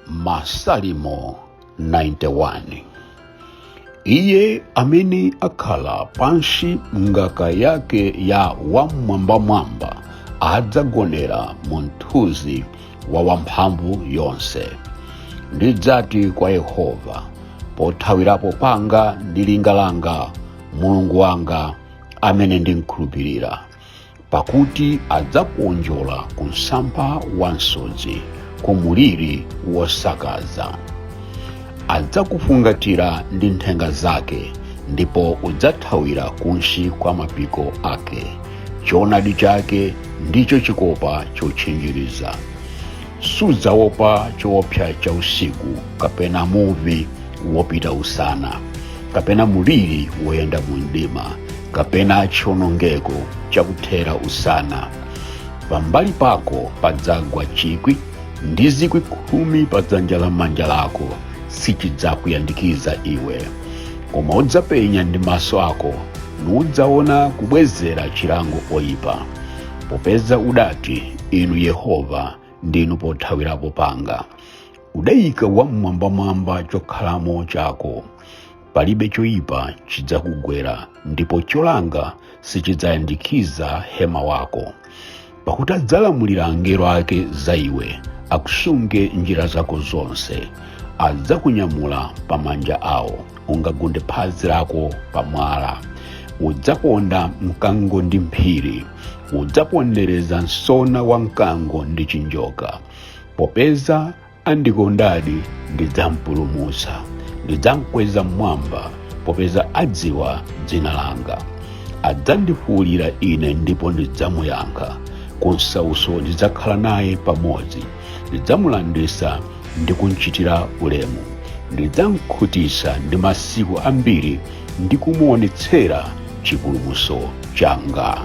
Masalimo 91. Iye amene akhala pansi ngaka yake ya wamwambamwamba adzagonera mu mthunzi wa wamphamvu yonse. Ndidzati kwa Yehova, pothawirapo panga ndi linga langa, Mulungu wanga amene ndimkhulupirira, pakuti adzakuonjola ku msampha wa msodzi, ku muliri wosakaza. Adzakufungatira ndi nthenga zake, ndipo udzathawira kunsi kwa mapiko ake. Choonadi chake ndicho chikopa chotchinjiriza. Sudzaopa choopsa cha usiku, kapena muvi wopita usana, kapena muliri woyenda mu mdima, kapena chiwonongeko chakuthera usana. Pambali pako padzagwa 1,000 ndi 10,000 pa dzanja lamanja lako, sichidzakuyandikiza iwe. Koma udzapenya ndi maso ako, nudzaona kubwezera chilango oyipa. Popeza udati, Inu Yehova ndinu pothawirapo panga. Udayika wamwambamwamba chokhalamo chako. Palibe choyipa chidzakugwera, ndipo cholanga sichidzayandikiza hema wako. Pakuti adzalamulira angelo ake za iwe, akusunge njira zako zonse. Adzakunyamula pa manja awo, ungagunde phazi lako pa mwala. Udzaponda mkango ndi mphiri, udzapondereza msona wa mkango ndi chinjoka. Popeza andikondadi, ndidzampulumutsa, ndidzamkweza mmwamba, popeza adziwa dzina langa. Adzandifuwulira ine ndipo ndidzamuyankha. Ku nsauso ndidzakhala naye pamodzi, ndidzamulanditsa ndi kumchitira ulemu. Ndidzamkhutitsa ndi masiku ambiri ndi kumuonetsera chipulumutso changa.